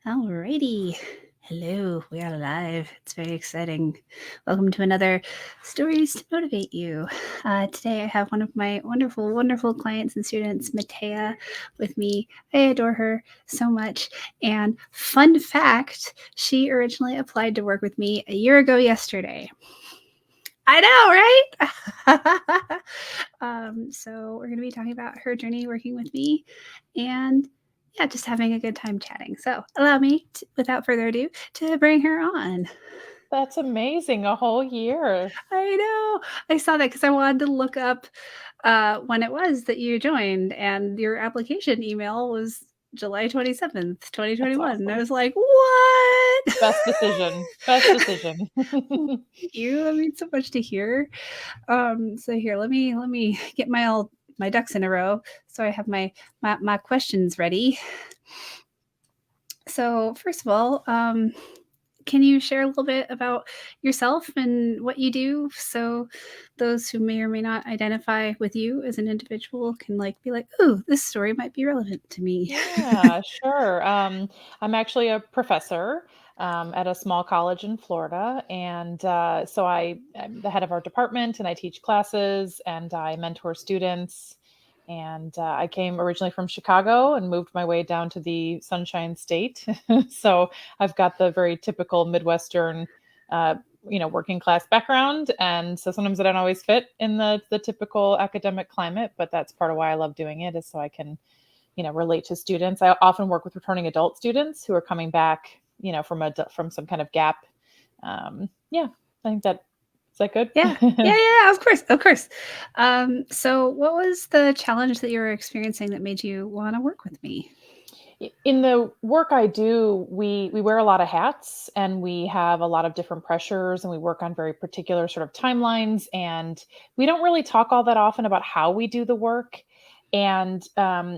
Alrighty. Hello, we are live. It's very exciting. Welcome to another Stories to Motivate You. Today I have one of my wonderful, wonderful clients and students, Mattea, with me. I adore her so much. And fun fact, she originally applied to work with me a year ago yesterday. I know, right? So we're going to be talking about her journey working with me and just having a good time chatting. So allow me, without further ado, to bring her on. That's amazing. A whole year. I know. I saw that because I wanted to look up when it was that you joined, and your application email was July 27th, That's 2021. And I awesome. was like, what? Best decision. Best decision. Thank you. That means so much to hear. So here, let me get my ducks in a row so I have my questions ready. So first of all, can you share a little bit about yourself and what you do, so those who may or may not identify with you as an individual can be like, "Ooh, this story might be relevant to me." Yeah, sure. I'm actually a professor at a small college in Florida. And so I'm the head of our department and I teach classes and I mentor students. And I came originally from Chicago and moved my way down to the Sunshine State. So I've got the very typical Midwestern, uh, working class background. And so sometimes I don't always fit in the typical academic climate, but that's part of why I love doing it, is so I can relate to students. I often work with returning adult students who are coming back, from some kind of gap. Yeah, I think that is that good. Yeah, of course, of course. So what was the challenge that you were experiencing that made you want to work with me? In the work I do, we wear a lot of hats and we have a lot of different pressures and we work on very particular sort of timelines, and we don't really talk all that often about how we do the work, and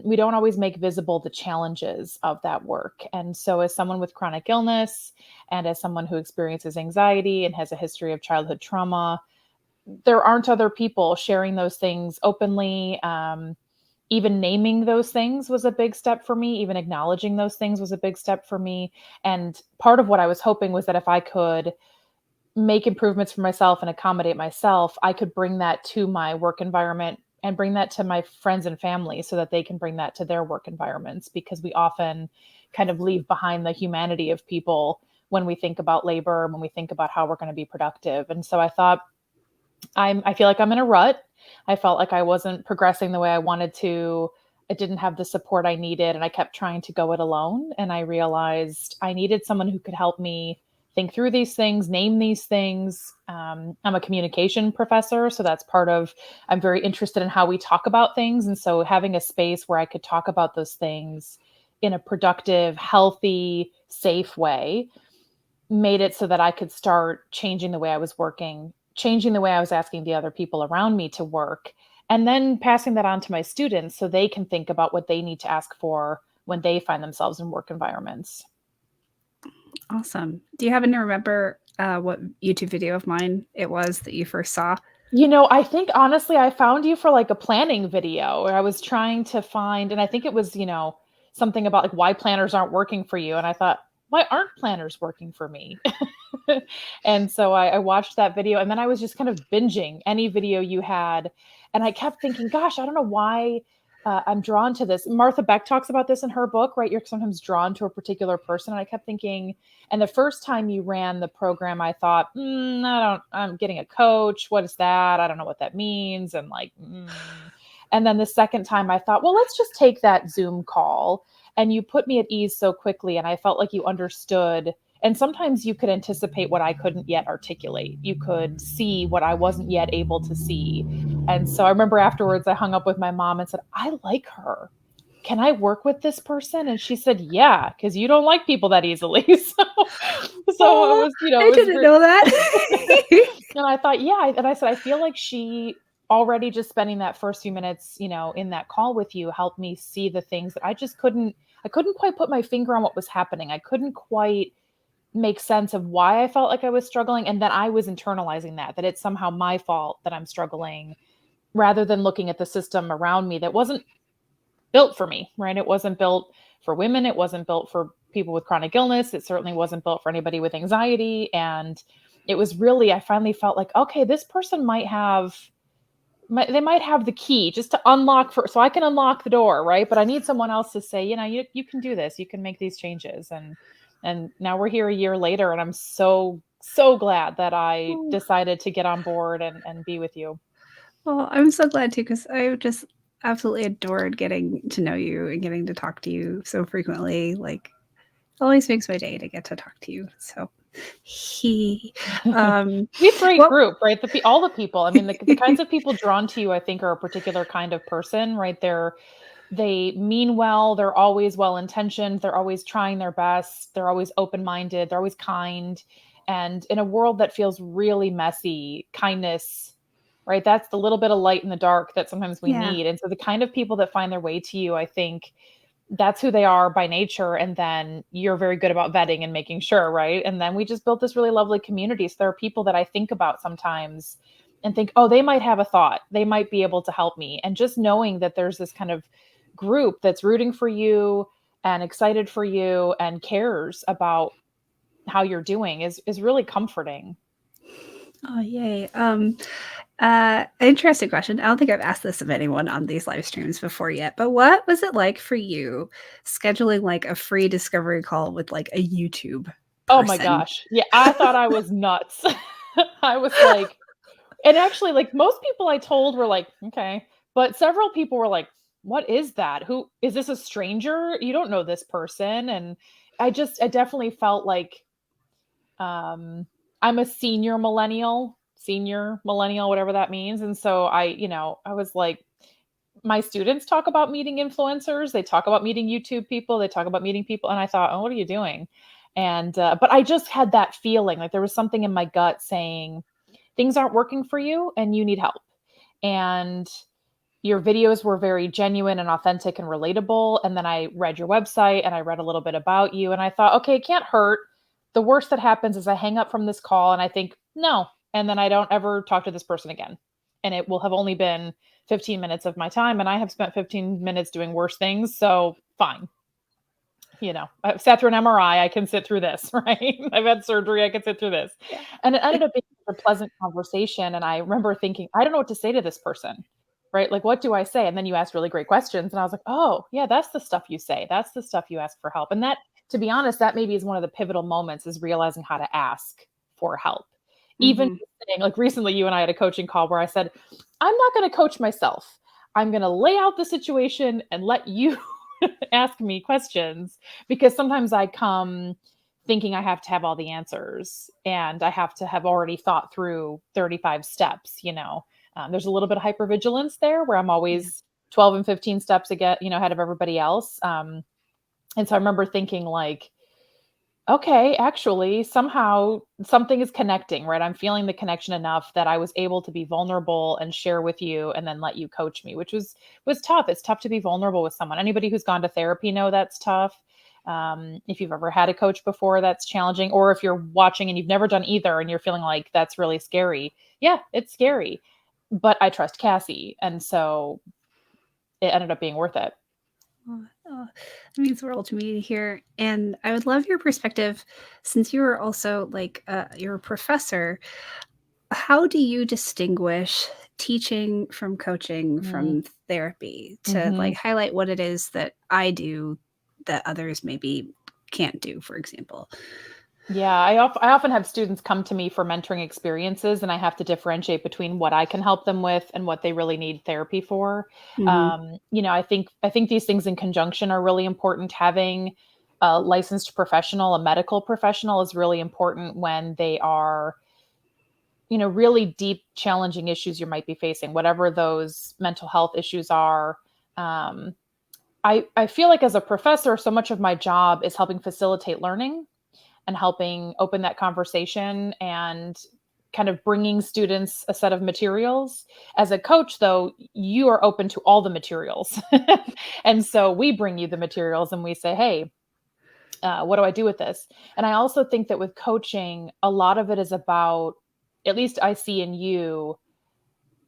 we don't always make visible the challenges of that work. And so as someone with chronic illness and as someone who experiences anxiety and has a history of childhood trauma, there aren't other people sharing those things openly. Even naming those things was a big step for me. Even acknowledging those things was a big step for me. And part of what I was hoping was that if I could make improvements for myself and accommodate myself, I could bring that to my work environment and bring that to my friends and family so that they can bring that to their work environments, because we often kind of leave behind the humanity of people when we think about labor, when we think about how we're going to be productive. And so I thought, I feel like I'm in a rut. I felt like I wasn't progressing the way I wanted to. I didn't have the support I needed and I kept trying to go it alone, and I realized I needed someone who could help me think through these things, name these things. I'm a communication professor, so that's part of, I'm very interested in how we talk about things. And so having a space where I could talk about those things in a productive, healthy, safe way made it so that I could start changing the way I was working, changing the way I was asking the other people around me to work, and then passing that on to my students so they can think about what they need to ask for when they find themselves in work environments. Awesome. Do you happen to remember what YouTube video of mine it was that you first saw? I think honestly, I found you for like a planning video where I was trying to find, and I think it was, something about like why planners aren't working for you. And I thought, why aren't planners working for me? And so I watched that video and then I was just kind of binging any video you had. And I kept thinking, gosh, I don't know why I'm drawn to this. Martha Beck talks about this in her book, right? You're sometimes drawn to a particular person. And I kept thinking, and the first time you ran the program, I thought, I'm getting a coach. What is that? I don't know what that means. And and then the second time I thought, well, let's just take that Zoom call. And you put me at ease so quickly. And I felt like you understood. And sometimes you could anticipate what I couldn't yet articulate. You could see what I wasn't yet able to see. And so I remember afterwards, I hung up with my mom and said, I like her. Can I work with this person? And she said, yeah, because you don't like people that easily. So it Oh, was, I it was didn't know that. and I thought, yeah. And I said, I feel like she already just spending that first few minutes, in that call with you helped me see the things that I couldn't quite put my finger on what was happening. I couldn't quite make sense of why I felt like I was struggling. And then I was internalizing that it's somehow my fault that I'm struggling, rather than looking at the system around me that wasn't built for me, right? It wasn't built for women. It wasn't built for people with chronic illness. It certainly wasn't built for anybody with anxiety. And it was really, I finally felt like, okay, this person they might have the key just to unlock so I can unlock the door, right? But I need someone else to say, you can do this, you can make these changes. And now we're here a year later, and I'm so glad that I Oh, decided to get on board and be with you. well, I'm so glad too, because I just absolutely adored getting to know you and getting to talk to you so frequently. Like, it always makes my day to get to talk to you. So, um, We have a great well, group, right? All the people. I mean, the kinds of people drawn to you, I think, are a particular kind of person, right? They mean well. They're always well intentioned. They're always trying their best. They're always open minded. They're always kind. And in a world that feels really messy, kindness, right? That's the little bit of light in the dark that sometimes we yeah. need. And so the kind of people that find their way to you, I think that's who they are by nature. And then you're very good about vetting and making sure, right? And then we just built this really lovely community. So there are people that I think about sometimes and think, oh, they might have a thought. They might be able to help me. And just knowing that there's this kind of group that's rooting for you and excited for you and cares about how you're doing is really comforting. Oh, yay. Interesting question. I don't think I've asked this of anyone on these live streams before yet, but what was it like for you scheduling like a free discovery call with like a YouTube Oh my person? gosh. Yeah, I thought I was nuts. I was like, and actually, like most people I told were like, okay. But several people were like, what is that? Who is this, a stranger? You don't know this person. And I definitely felt like I'm a senior millennial, whatever that means. And so I was like, my students talk about meeting influencers, they talk about meeting YouTube people, they talk about meeting people. And I thought, oh, what are you doing? And, but I just had that feeling like there was something in my gut saying, things aren't working for you and you need help. And your videos were very genuine and authentic and relatable. And then I read your website and I read a little bit about you. And I thought, okay, it can't hurt. The worst that happens is I hang up from this call and I think, no. And then I don't ever talk to this person again. And it will have only been 15 minutes of my time. And I have spent 15 minutes doing worse things. So fine. I've sat through an MRI. I can sit through this, right? I've had surgery. I can sit through this. Yeah. And it ended up being a pleasant conversation. And I remember thinking, I don't know what to say to this person, right? Like, what do I say? And then you asked really great questions. And I was like, oh, yeah, that's the stuff you say. That's the stuff you ask for help. And that, to be honest, that maybe is one of the pivotal moments, is realizing how to ask for help. Even Mm-hmm. saying, like recently, you and I had a coaching call where I said, I'm not going to coach myself. I'm going to lay out the situation and let you ask me questions, because sometimes I come thinking I have to have all the answers and I have to have already thought through 35 steps. There's a little bit of hypervigilance there where I'm Yeah. always 12 and 15 steps ahead of everybody else. And so I remember thinking like, okay, actually, somehow something is connecting, right? I'm feeling the connection enough that I was able to be vulnerable and share with you and then let you coach me, which was tough. It's tough to be vulnerable with someone. Anybody who's gone to therapy know that's tough. If you've ever had a coach before, that's challenging. Or if you're watching and you've never done either and you're feeling like that's really scary. Yeah, it's scary. But I trust Cassie. And so it ended up being worth it. Oh, it means the world to me to hear. And I would love your perspective, since you are also like you're a professor. How do you distinguish teaching from coaching from therapy to Mm-hmm. like highlight what it is that I do that others maybe can't do, for example? Yeah, I often have students come to me for mentoring experiences, and I have to differentiate between what I can help them with and what they really need therapy for. Hmm. I think these things in conjunction are really important. Having a licensed professional, a medical professional, is really important when they are, really deep, challenging issues you might be facing, whatever those mental health issues are. Um, I feel like as a professor, so much of my job is helping facilitate learning and helping open that conversation and kind of bringing students a set of materials. As a coach, though, you are open to all the materials. And so we bring you the materials and we say, hey, what do I do with this? And I also think that with coaching, a lot of it is about, at least I see in you,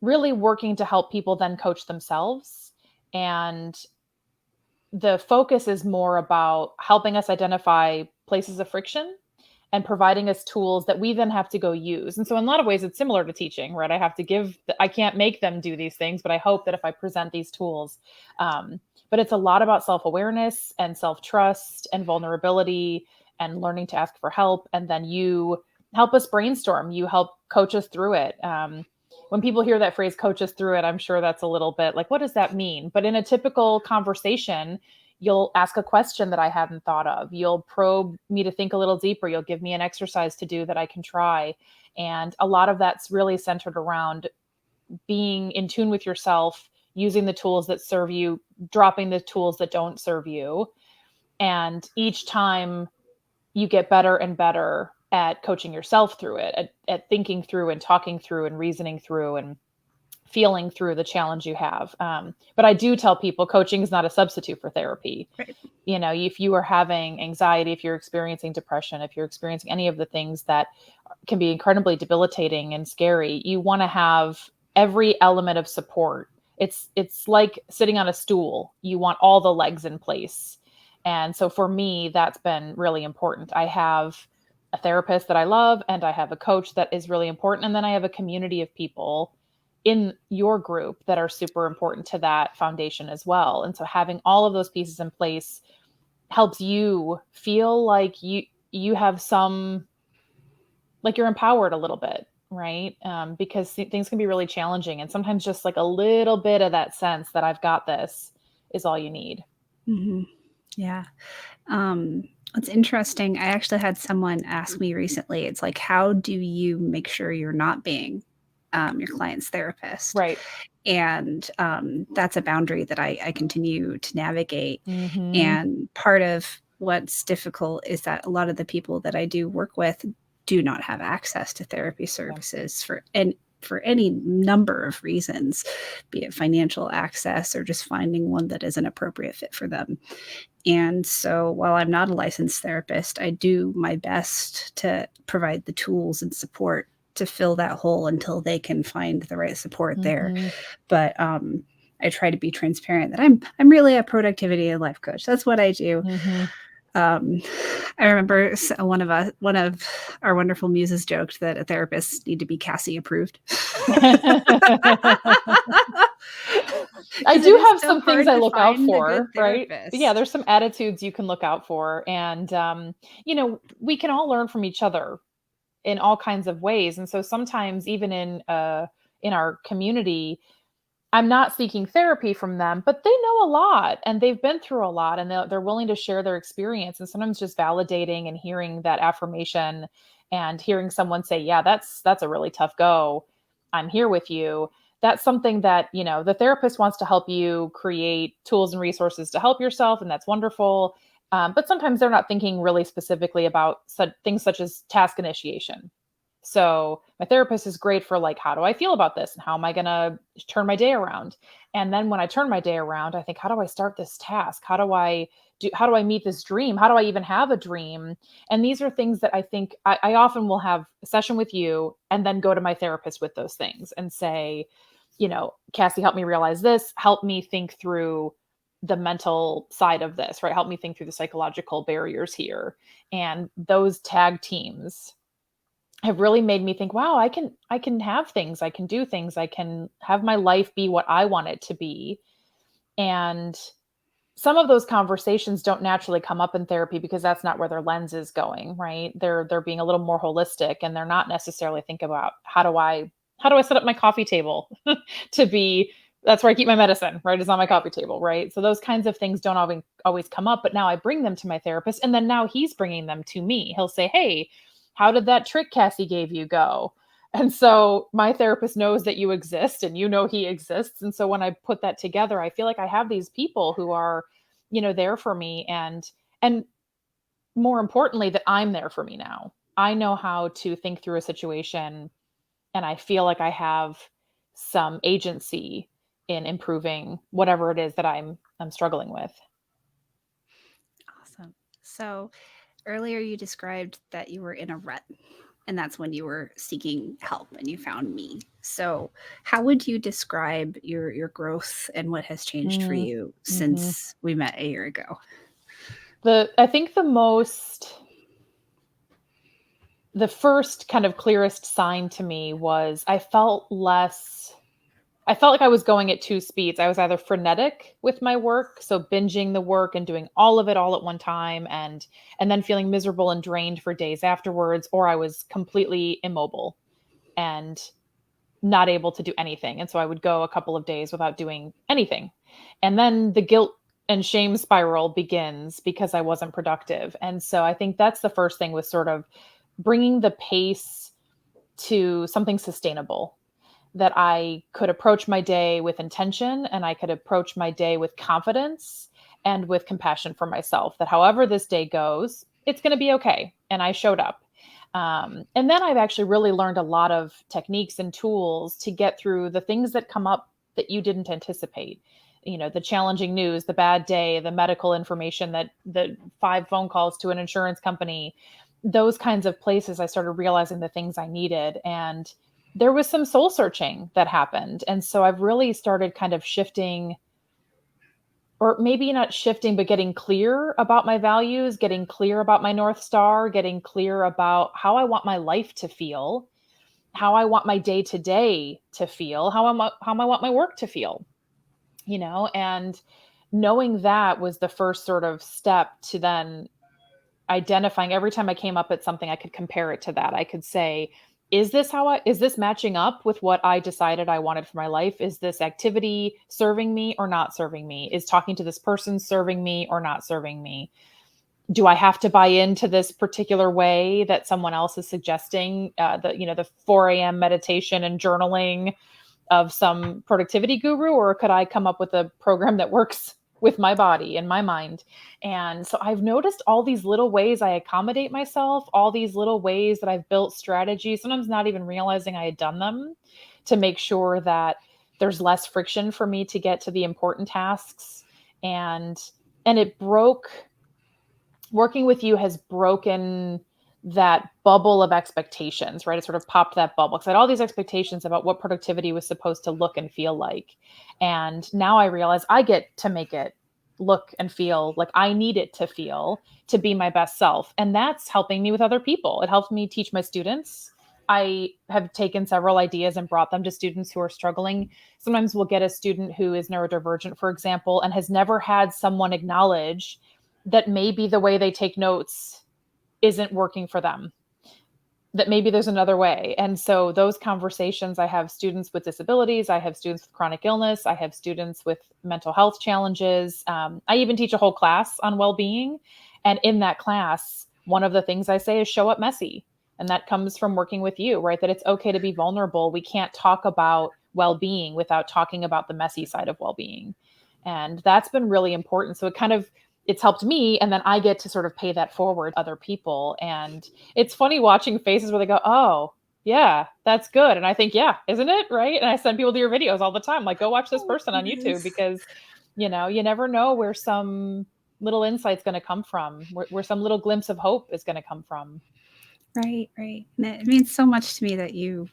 really working to help people then coach themselves. And the focus is more about helping us identify places of friction and providing us tools that we then have to go use. And so in a lot of ways, it's similar to teaching, right? I can't make them do these things, but I hope that if I present these tools, but it's a lot about self-awareness and self-trust and vulnerability and learning to ask for help. And then you help us brainstorm, you help coach us through it. When people hear that phrase, coach us through it, I'm sure that's a little bit like, what does that mean? But in a typical conversation, you'll ask a question that I hadn't thought of. You'll probe me to think a little deeper. You'll give me an exercise to do that I can try. And a lot of that's really centered around being in tune with yourself, using the tools that serve you, dropping the tools that don't serve you. And each time you get better and better at coaching yourself through it, at thinking through and talking through and reasoning through and feeling through the challenge you have. But I do tell people coaching is not a substitute for therapy. Right. You know, if you are having anxiety, if you're experiencing depression, if you're experiencing any of the things that can be incredibly debilitating and scary, you want to have every element of support. It's like sitting on a stool. You want all the legs in place. And so for me, that's been really important. I have a therapist that I love, and I have a coach that is really important. And then I have a community of people in your group that are super important to that foundation as well. And so having all of those pieces in place helps you feel like you have some, like you're empowered a little bit, right? Because things can be really challenging, and sometimes just like a little bit of that sense that I've got this is all you need. Mm-hmm. Yeah. It's interesting. I actually had someone ask me recently, it's like, how do you make sure you're not being your client's therapist? Right. And that's a boundary that I continue to navigate. Mm-hmm. And part of what's difficult is that a lot of the people that I do work with do not have access to therapy services for any number of reasons, be it financial access or just finding one that is an appropriate fit for them. And so while I'm not a licensed therapist, I do my best to provide the tools and support to fill that hole until they can find the right support there. Mm-hmm. But I try to be transparent that I'm really a productivity and life coach. That's what I do. Mm-hmm. I remember one of our wonderful muses joked that a therapist need to be Cassie approved. I do have so some things I look out find a good for, right? therapist. Yeah, there's some attitudes you can look out for. And, you know, we can all learn from each other in all kinds of ways. And so sometimes even in our community, I'm not seeking therapy from them, but they know a lot and they've been through a lot, and they're willing to share their experience. And sometimes just validating and hearing that affirmation and hearing someone say, yeah, that's a really tough go. I'm here with you. That's something that, you know, the therapist wants to help you create tools and resources to help yourself. And that's wonderful. But sometimes they're not thinking really specifically about things such as task initiation. So my therapist is great for like, how do I feel about this? And how am I going to turn my day around? And then when I turn my day around, I think, how do I start this task? How do I meet this dream? How do I even have a dream? And these are things that I think I often will have a session with you and then go to my therapist with those things and say, you know, Cassie, help me realize this. Help me think through the mental side of this, right? Help me think through the psychological barriers here. And those tag teams have really made me think, wow, I can have things, I can do things, I can have my life be what I want it to be. And some of those conversations don't naturally come up in therapy because that's not where their lens is going, right? They're being a little more holistic, and they're not necessarily think about how do I set up my coffee table to be, that's where I keep my medicine, right? It's on my coffee table, right? So those kinds of things don't always come up, but now I bring them to my therapist, and then now he's bringing them to me. He'll say, hey, how did that trick Cassie gave you go? And so my therapist knows that you exist and you know he exists. And so when I put that together, I feel like I have these people who are, you know, there for me, and more importantly, that I'm there for me now. I know how to think through a situation, and I feel like I have some agency in improving whatever it is that I'm struggling with. Awesome. So earlier you described that you were in a rut. and that's when you were seeking help and you found me. So how would you describe your growth and what has changed for you Mm-hmm. since we met a year ago? I think the first kind of clearest sign to me was I felt like I was going at two speeds. I was either frenetic with my work, so binging the work and doing all of it all at one time, and then feeling miserable and drained for days afterwards, or I was completely immobile and not able to do anything. And so I would go a couple of days without doing anything. And then the guilt and shame spiral begins because I wasn't productive. And so I think that's the first thing, was sort of bringing the pace to something sustainable, that I could approach my day with intention, and I could approach my day with confidence and with compassion for myself, that however this day goes, it's going to be okay. And I showed up. And then I've actually really learned a lot of techniques and tools to get through the things that come up that you didn't anticipate. You know, the challenging news, the bad day, the medical information, that the 5 phone calls to an insurance company, those kinds of places. I started realizing the things I needed. And there was some soul searching that happened. And so I've really started kind of shifting, or maybe not shifting, but getting clear about my values, getting clear about my North Star, getting clear about how I want my life to feel, how I want my day to day to feel, how I want my work to feel, you know, and knowing that was the first sort of step to then identifying every time I came up at something, I could compare it to that. I could say, is this matching up with what I decided I wanted for my life? Is this activity serving me or not serving me? Is talking to this person serving me or not serving me? Do I have to buy into this particular way that someone else is suggesting? The 4 a.m. meditation and journaling of some productivity guru, or could I come up with a program that works with my body and my mind? And so I've noticed all these little ways I accommodate myself, all these little ways that I've built strategies, sometimes not even realizing I had done them, to make sure that there's less friction for me to get to the important tasks. And it broke working with you has broken that bubble of expectations, right? It sort of popped that bubble, because I had all these expectations about what productivity was supposed to look and feel like. And now I realize I get to make it look and feel like I need it to feel, to be my best self. And that's helping me with other people. It helps me teach my students. I have taken several ideas and brought them to students who are struggling. Sometimes we'll get a student who is neurodivergent, for example, and has never had someone acknowledge that maybe the way they take notes isn't working for them, that maybe there's another way. And so those conversations, I have students with disabilities, I have students with chronic illness, I have students with mental health challenges. I even teach a whole class on well-being. And in that class, one of the things I say is show up messy. And that comes from working with you, right? That it's okay to be vulnerable. We can't talk about well-being without talking about the messy side of well-being. And that's been really important. So it's helped me, and then I get to sort of pay that forward to other people. And it's funny watching faces where they go, oh, yeah, that's good. And I think, yeah, isn't it? Right. And I send people to your videos all the time, like, go watch this person on YouTube, because, you never know where some little insight's going to come from, where some little glimpse of hope is going to come from. Right, right. And it means so much to me that you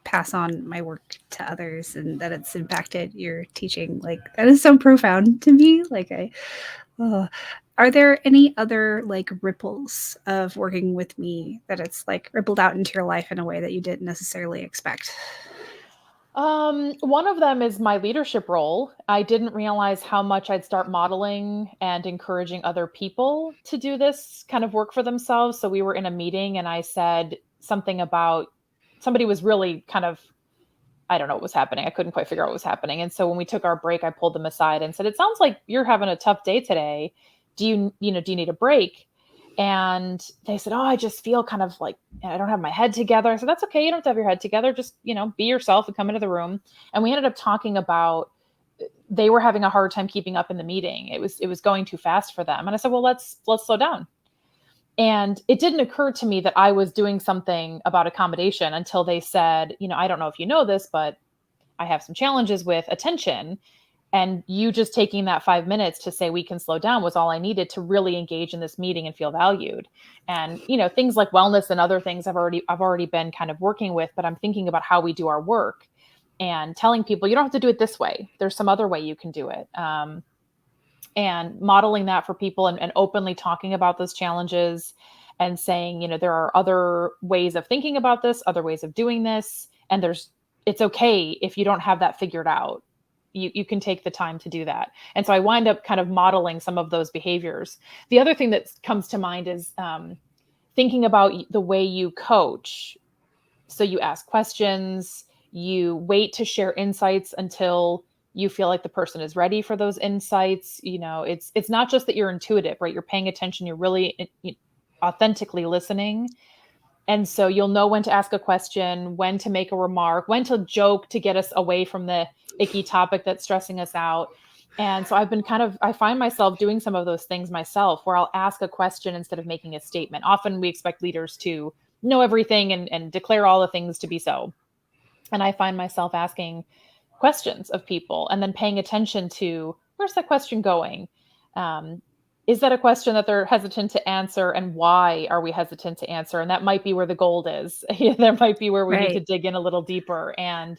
pass on my work to others and that it's impacted your teaching. Like, that is so profound to me. Are there any other like ripples of working with me that it's like rippled out into your life in a way that you didn't necessarily expect? One of them is my leadership role. I didn't realize how much I'd start modeling and encouraging other people to do this kind of work for themselves. So we were in a meeting and I said something about, somebody was really kind of, I don't know what was happening. I couldn't quite figure out what was happening. And so when we took our break, I pulled them aside and said, it sounds like you're having a tough day today. Do you need a break? And they said, oh, I just feel kind of like I don't have my head together. I said, that's okay. You don't have to have your head together. Just, be yourself and come into the room. And we ended up talking about, they were having a hard time keeping up in the meeting. It was going too fast for them. And I said, well, let's slow down. And it didn't occur to me that I was doing something about accommodation until they said, I don't know if you know this, but I have some challenges with attention. And you just taking that 5 minutes to say we can slow down was all I needed to really engage in this meeting and feel valued. And, things like wellness and other things I've already been kind of working with, but I'm thinking about how we do our work and telling people you don't have to do it this way. There's some other way you can do it. And modeling that for people, and openly talking about those challenges and saying, there are other ways of thinking about this, other ways of doing this. And it's okay if you don't have that figured out. You can take the time to do that. And so I wind up kind of modeling some of those behaviors. The other thing that comes to mind is thinking about the way you coach. So you ask questions, you wait to share insights until you feel like the person is ready for those insights. It's not just that you're intuitive, right? You're paying attention, you're really authentically listening. And so you'll know when to ask a question, when to make a remark, when to joke to get us away from the icky topic that's stressing us out. And so I find myself doing some of those things myself, where I'll ask a question instead of making a statement. Often we expect leaders to know everything and declare all the things to be so. And I find myself asking questions of people and then paying attention to, where's that question going? Is that a question that they're hesitant to answer, and why are we hesitant to answer? And that might be where the gold is. There might be where we need to dig in a little deeper, and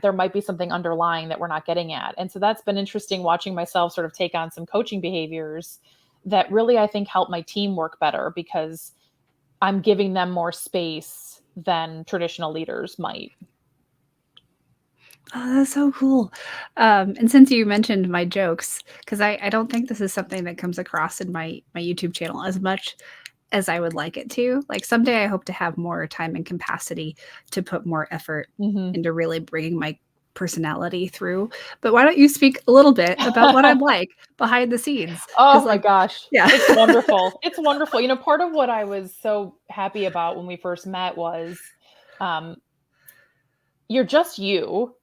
there might be something underlying that we're not getting at. And so that's been interesting, watching myself sort of take on some coaching behaviors that really, I think, help my team work better, because I'm giving them more space than traditional leaders might. Oh, that's so cool. And since you mentioned my jokes, because I don't think this is something that comes across in my YouTube channel as much as I would like it to. Like someday I hope to have more time and capacity to put more effort into really bringing my personality through. But why don't you speak a little bit about what I'm like behind the scenes? Oh my gosh. Yeah. It's wonderful. It's wonderful. Part of what I was so happy about when we first met was you're just you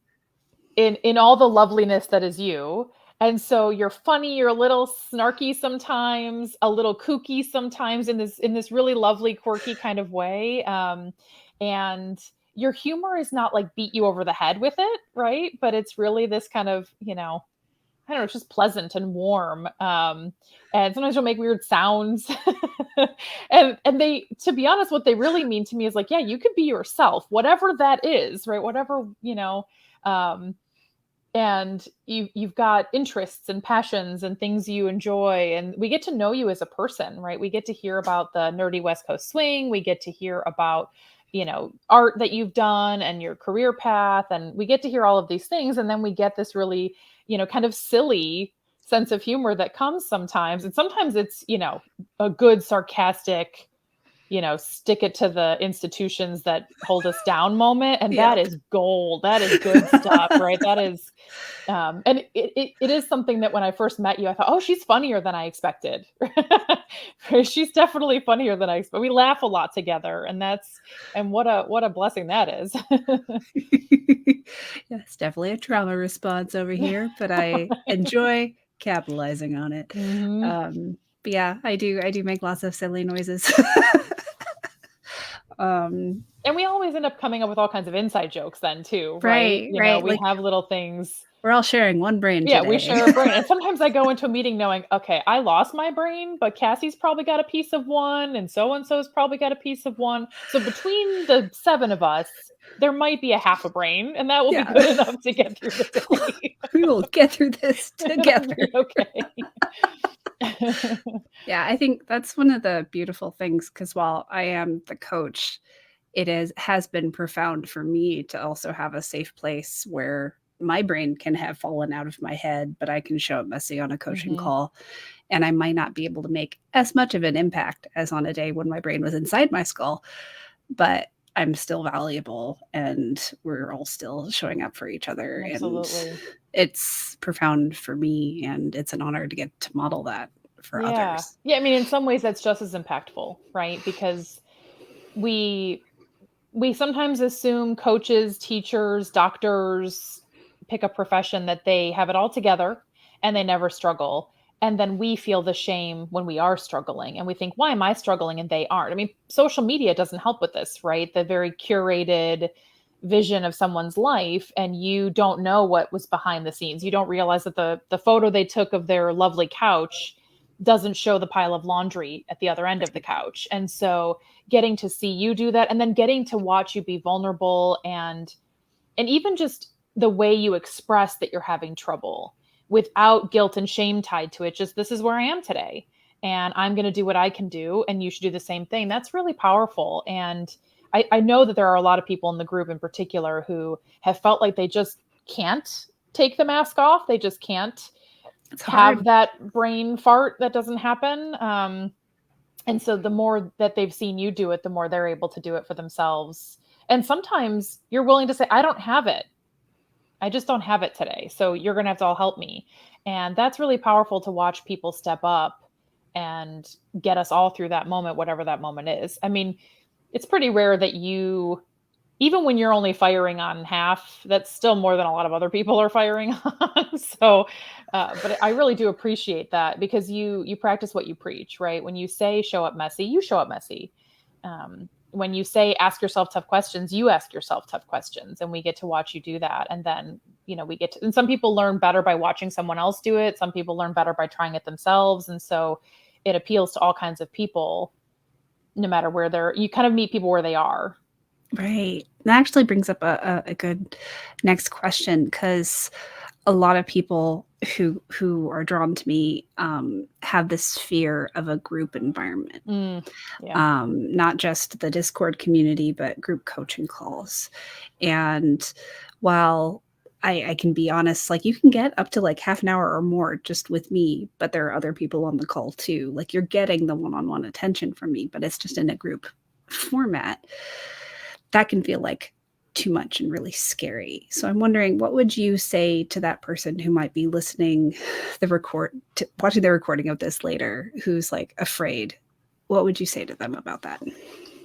in all the loveliness that is you. And so you're funny, you're a little snarky sometimes, a little kooky sometimes, in this really lovely, quirky kind of way. And your humor is not like beat you over the head with it, right? But it's really this kind of, I don't know, it's just pleasant and warm. And sometimes you'll make weird sounds. and they, to be honest, what they really mean to me is like, yeah, you could be yourself, whatever that is, right? Whatever, and you've got interests and passions and things you enjoy, and we get to know you as a person, right? We get to hear about the nerdy West Coast swing. We get to hear about, art that you've done and your career path, and we get to hear all of these things. And then we get this really, kind of silly sense of humor that comes sometimes. And sometimes it's, a good sarcastic, stick it to the institutions that hold us down moment. And that is gold. That is good stuff, right? That is, and it is something that when I first met you, I thought, oh, she's funnier than I expected. She's definitely funnier than I expected. We laugh a lot together, and what a blessing that is. Yeah, it's definitely a trauma response over here, but I enjoy capitalizing on it. But yeah, I do make lots of silly noises. And we always end up coming up with all kinds of inside jokes then too, right? Right. We have little things. We're all sharing one brain Yeah, today. we share a brain. And sometimes I go into a meeting knowing, okay, I lost my brain, but Cassie's probably got a piece of one, and so-and-so's probably got a piece of one. So between the 7 of us, there might be a half a brain, and that will be good enough to get through the day. We will get through this together. Okay. Yeah, I think that's one of the beautiful things, because while I am the coach, it has been profound for me to also have a safe place where my brain can have fallen out of my head, but I can show up messy on a coaching call. And I might not be able to make as much of an impact as on a day when my brain was inside my skull, but I'm still valuable, and we're all still showing up for each other. Absolutely. And it's profound for me, and it's an honor to get to model that for others. Yeah. I mean, in some ways that's just as impactful, right? Because we sometimes assume coaches, teachers, doctors, pick a profession, that they have it all together and they never struggle. And then we feel the shame when we are struggling, and we think, why am I struggling and they aren't? I mean, social media doesn't help with this, right? The very curated, vision of someone's life and you don't know what was behind the scenes. You don't realize that the photo they took of their lovely couch doesn't show the pile of laundry at the other end of the couch. And so getting to see you do that and then getting to watch you be vulnerable and even just the way you express that you're having trouble without guilt and shame tied to it. Just, this is where I am today and I'm going to do what I can do. And you should do the same thing. That's really powerful. And I know that there are a lot of people in the group in particular who have felt like they just can't take the mask off. They just can't have that brain fart that doesn't happen. And so the more that they've seen you do it, the more they're able to do it for themselves. And sometimes you're willing to say, I don't have it. I just don't have it today. So you're going to have to all help me. And that's really powerful to watch people step up and get us all through that moment, whatever that moment is. I mean, it's pretty rare that even when you're only firing on half, that's still more than a lot of other people are firing on. So, but I really do appreciate that because you practice what you preach, right? When you say show up messy, you show up messy. When you say ask yourself tough questions, you ask yourself tough questions, and we get to watch you do that. And then, and some people learn better by watching someone else do it. Some people learn better by trying it themselves. And so it appeals to all kinds of people, no matter where you kind of meet people where they are. Right. That actually brings up a good next question, because a lot of people who are drawn to me have this fear of a group environment. Yeah. Not just the Discord community, but group coaching calls. And while I can be honest, like you can get up to like half an hour or more just with me, but there are other people on the call too. Like you're getting the one-on-one attention from me, but it's just in a group format. That can feel like too much and really scary. So I'm wondering, what would you say to that person who might be listening watching the recording of this later, who's like afraid? What would you say to them about that?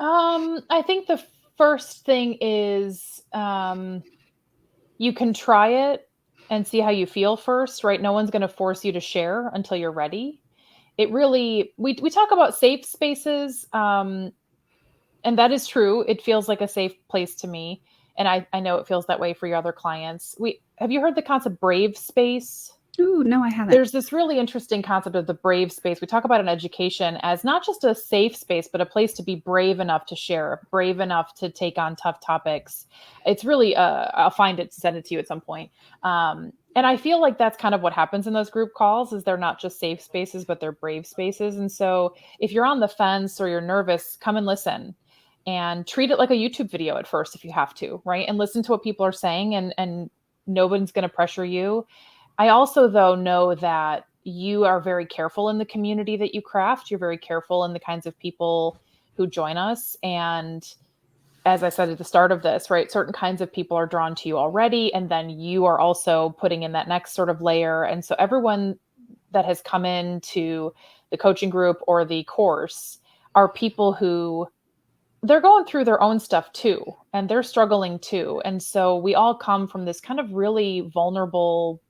I think the first thing is you can try it and see how you feel first, right? No one's going to force you to share until you're ready. It really, we talk about safe spaces, and that is true. It feels like a safe place to me. And I know it feels that way for your other clients. Have you heard the concept brave space? Ooh, no, I haven't. There's this really interesting concept of the brave space. We talk about in education as not just a safe space, but a place to be brave enough to share, brave enough to take on tough topics. It's really, I'll find it, send it to you at some point. And I feel like that's kind of what happens in those group calls is they're not just safe spaces, but they're brave spaces. And so if you're on the fence or you're nervous, come and listen and treat it like a YouTube video at first, if you have to, right? And listen to what people are saying and nobody's going to pressure you. I also, though, know that you are very careful in the community that you craft. You're very careful in the kinds of people who join us. And as I said at the start of this, right, certain kinds of people are drawn to you already. And then you are also putting in that next sort of layer. And so everyone that has come into the coaching group or the course are people who they're going through their own stuff too. And they're struggling too. And so we all come from this kind of really vulnerable,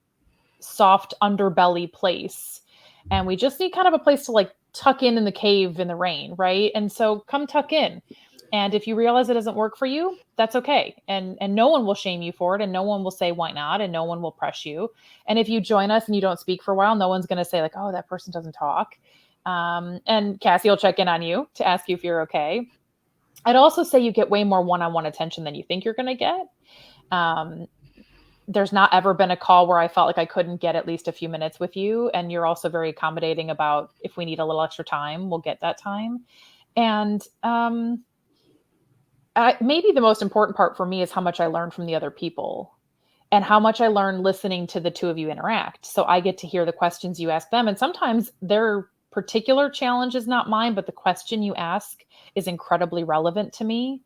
soft underbelly place. And we just need kind of a place to like tuck in the cave in the rain, right? And so come tuck in. And if you realize it doesn't work for you, that's okay. And no one will shame you for it. And no one will say, why not? And no one will press you. And if you join us and you don't speak for a while, no one's going to say like, oh, that person doesn't talk. And Cassie will check in on you to ask you if you're okay. I'd also say you get way more one-on-one attention than you think you're going to get. There's not ever been a call where I felt like I couldn't get at least a few minutes with you. And you're also very accommodating about if we need a little extra time, we'll get that time. And maybe the most important part for me is how much I learned from the other people and how much I learned listening to the two of you interact. So I get to hear the questions you ask them. And sometimes their particular challenge is not mine, but the question you ask is incredibly relevant to me.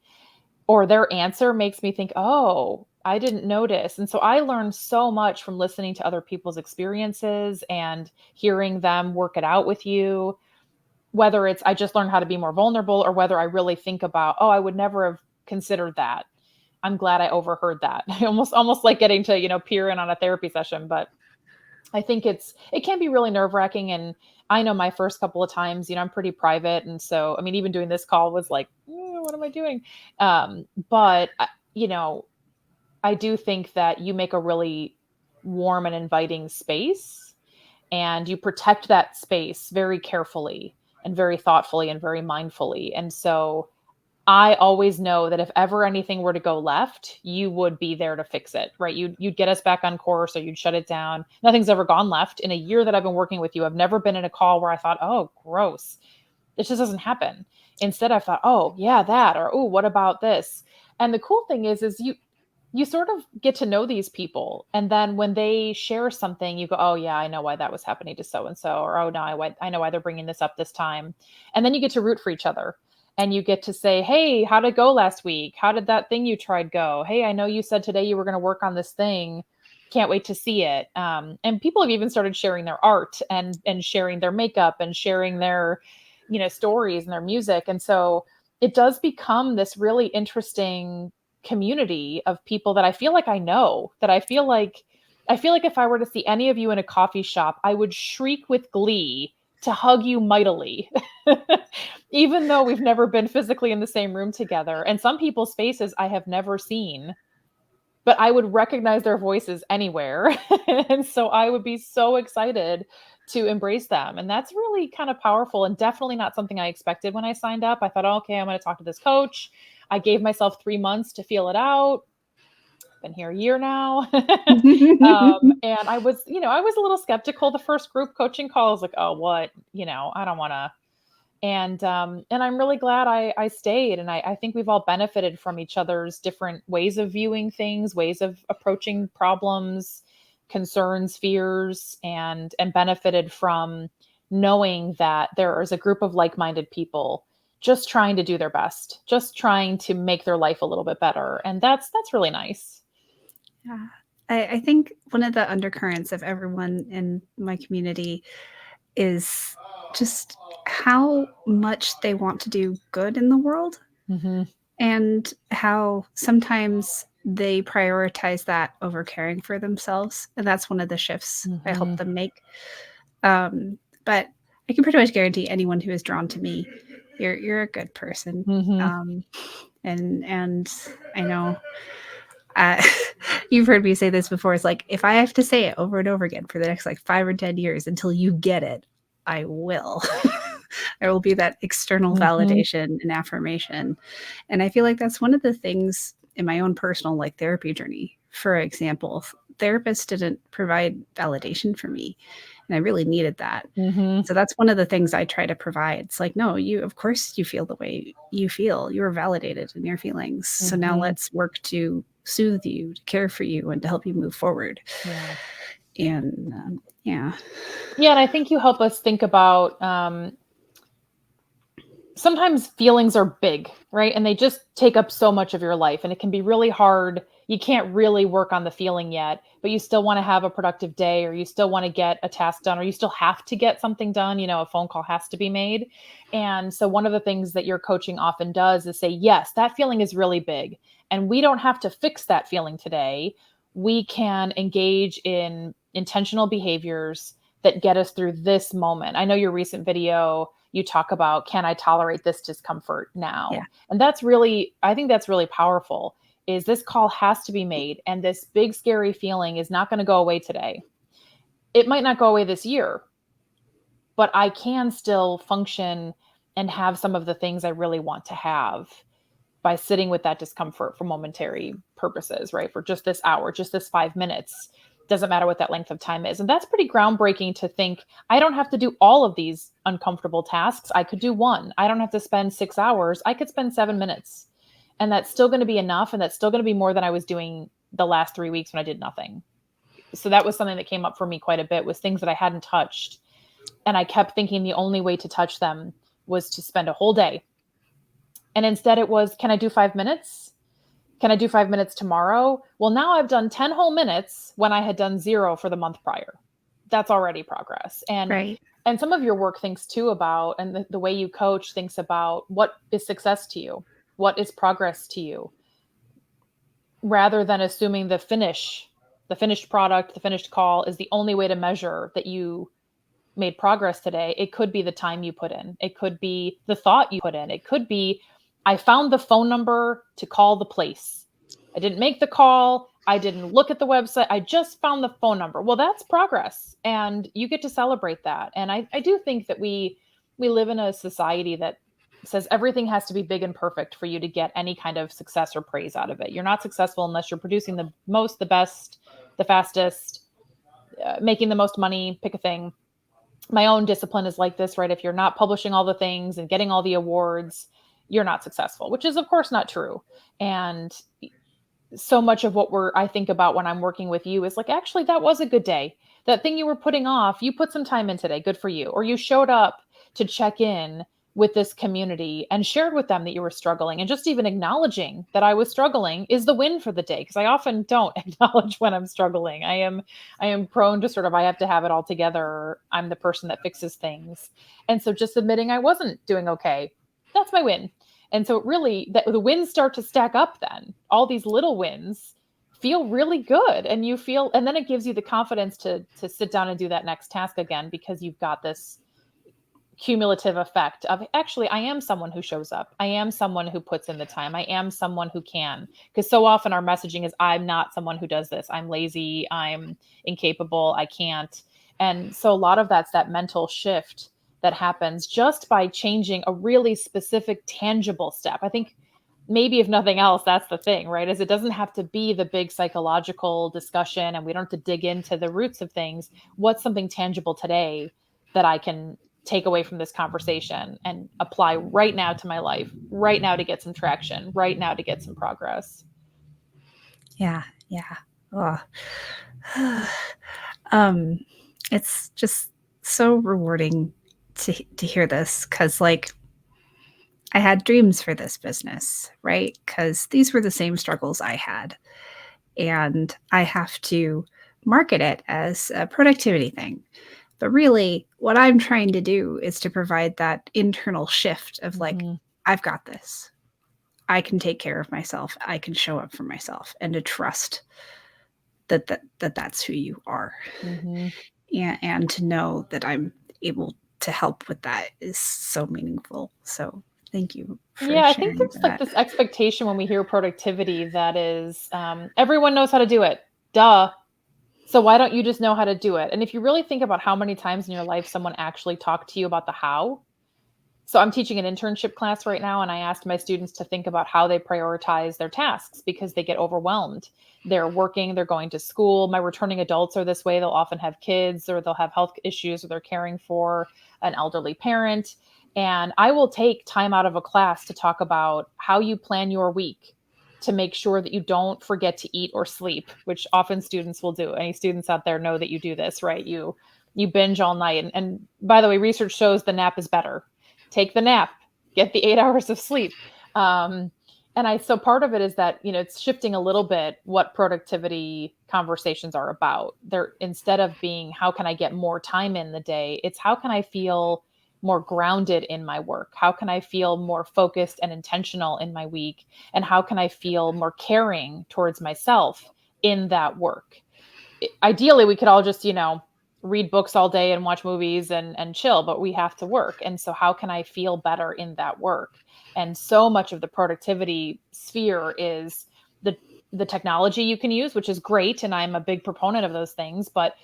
Or their answer makes me think, oh, I didn't notice. And so I learned so much from listening to other people's experiences and hearing them work it out with you, whether it's I just learned how to be more vulnerable or whether I really think about, oh, I would never have considered that. I'm glad I overheard that. almost like getting to, peer in on a therapy session. But I think it can be really nerve-wracking. And I know my first couple of times, I'm pretty private. And so, even doing this call was like, what am I doing? But I do think that you make a really warm and inviting space, and you protect that space very carefully and very thoughtfully and very mindfully. And so I always know that if ever anything were to go left, you would be there to fix it, right? You'd get us back on course, or you'd shut it down. Nothing's ever gone left. In a year that I've been working with you, I've never been in a call where I thought, oh, gross. It just doesn't happen. Instead, I thought, oh, yeah, that, or oh, what about this? And the cool thing is you sort of get to know these people. And then when they share something, you go, oh, yeah, I know why that was happening to so-and-so, or, oh, no, I know why they're bringing this up this time. And then you get to root for each other, and you get to say, hey, how did it go last week? How did that thing you tried go? Hey, I know you said today you were going to work on this thing. Can't wait to see it. And people have even started sharing their art and sharing their makeup and sharing their, stories and their music. And so it does become this really interesting community of people that I feel like I know, that I feel like if I were to see any of you in a coffee shop, I would shriek with glee to hug you mightily, even though we've never been physically in the same room together. And some people's faces I have never seen, but I would recognize their voices anywhere. And so I would be so excited to embrace them. And that's really kind of powerful, and definitely not something I expected when I signed up. I thought, oh, okay, I'm going to talk to this coach. I gave myself 3 months to feel it out. Been here a year now. And I was a little skeptical. The first group coaching call, I was like, oh, what, I don't want to. And I'm really glad I stayed. And I think we've all benefited from each other's different ways of viewing things, ways of approaching problems, concerns, fears, and benefited from knowing that there is a group of like-minded people just trying to do their best, just trying to make their life a little bit better. And that's really nice. Yeah. I think one of the undercurrents of everyone in my community is just how much they want to do good in the world, and how sometimes they prioritize that over caring for themselves. And that's one of the shifts I help them make. But I can pretty much guarantee anyone who is drawn to me, you're a good person. And I know you've heard me say this before. It's like, if I have to say it over and over again for the next 5 or 10 years until you get it, I will. There will be that external validation and affirmation. And I feel like that's one of the things in my own personal therapy journey. For example, therapists didn't provide validation for me, and I really needed that. So that's one of the things I try to provide. It's like, no, of course you feel the way you feel. You are validated in your feelings. So now let's work to soothe you, to care for you, and to help you move forward. And and I think you help us think about sometimes feelings are big, right? And they just take up so much of your life, and it can be really hard. You can't really work on the feeling yet, but you still want to have a productive day, or you still want to get a task done, or you still have to get something done. A phone call has to be made. And so one of the things that your coaching often does is say, yes, that feeling is really big, and we don't have to fix that feeling today. We can engage in intentional behaviors that get us through this moment. I know your recent video, you talk about, can I tolerate this discomfort now? Yeah. And I think that's really powerful, is this call has to be made. And this big, scary feeling is not going to go away today. It might not go away this year, but I can still function and have some of the things I really want to have by sitting with that discomfort for momentary purposes, right? For just this hour, just this 5 minutes. Doesn't matter what that length of time is. And that's pretty groundbreaking to think, I don't have to do all of these uncomfortable tasks. I could do one. I don't have to spend 6 hours. I could spend 7 minutes. And that's still going to be enough. And that's still going to be more than I was doing the last 3 weeks when I did nothing. So that was something that came up for me quite a bit, was things that I hadn't touched. And I kept thinking the only way to touch them was to spend a whole day. And instead it was, can I do 5 minutes? Can I do 5 minutes tomorrow? Well, now I've done 10 whole minutes when I had done 0 for the month prior. That's already progress. And some of your work thinks too about, and the way you coach thinks about, what is success to you? What is progress to you? Rather than assuming the finished product, the finished call is the only way to measure that you made progress today. It could be the time you put in. It could be the thought you put in. It could be, I found the phone number to call the place. I didn't make the call. I didn't look at the website. I just found the phone number. Well, that's progress, and you get to celebrate that. And I do think that we live in a society that says everything has to be big and perfect for you to get any kind of success or praise out of it. You're not successful unless you're producing the most, the best, the fastest, making the most money, pick a thing. My own discipline is like this, right? If you're not publishing all the things and getting all the awards, you're not successful, which is of course not true. And so much of what I think about when I'm working with you is like, actually, that was a good day. That thing you were putting off, you put some time in today. Good for you. Or you showed up to check in with this community and shared with them that you were struggling. And just even acknowledging that I was struggling is the win for the day. Because I often don't acknowledge when I'm struggling. I am prone to sort of, I have to have it all together. I'm the person that fixes things. And so just admitting I wasn't doing okay, that's my win. And so really the wins start to stack up then. All these little wins feel really good, and you feel, and then it gives you the confidence to sit down and do that next task again, because you've got this cumulative effect of, actually, I am someone who shows up. I am someone who puts in the time. I am someone who can. Because so often our messaging is, I'm not someone who does this. I'm lazy. I'm incapable. I can't. And so a lot of that's that mental shift that happens just by changing a really specific, tangible step. I think maybe if nothing else, that's the thing, right? Is it doesn't have to be the big psychological discussion, and we don't have to dig into the roots of things. What's something tangible today that I can take away from this conversation and apply right now to my life, right now to get some traction, right now to get some progress? Yeah. Oh. It's just so rewarding to hear this, because like I had dreams for this business, right? Because these were the same struggles I had, and I have to market it as a productivity thing. But really, what I'm trying to do is to provide that internal shift of like, I've got this. I can take care of myself. I can show up for myself, and to trust that's who you are. And to know that I'm able to help with that is so meaningful. So thank you for Yeah, I think sharing there's like that. this expectation when we hear productivity that is, everyone knows how to do it. Duh. So why don't you just know how to do it? And if you really think about how many times in your life someone actually talked to you about the how. So I'm teaching an internship class right now, and I asked my students to think about how they prioritize their tasks, because they get overwhelmed. They're working, they're going to school. My returning adults are this way. They'll often have kids, or they'll have health issues, or they're caring for an elderly parent. And I will take time out of a class to talk about how you plan your week to make sure that you don't forget to eat or sleep, which often students will do. Any students out there know that you do this, right? You binge all night. And by the way, research shows the nap is better. Take the nap, get the 8 hours of sleep. So part of it is that, it's shifting a little bit what productivity conversations are about. They're, instead of being, how can I get more time in the day? It's, how can I feel more grounded in my work? How can I feel more focused and intentional in my week? And how can I feel more caring towards myself in that work? Ideally, we could all just, read books all day and watch movies and chill, but we have to work. And so how can I feel better in that work? And so much of the productivity sphere is the technology you can use, which is great. And I'm a big proponent of those things. But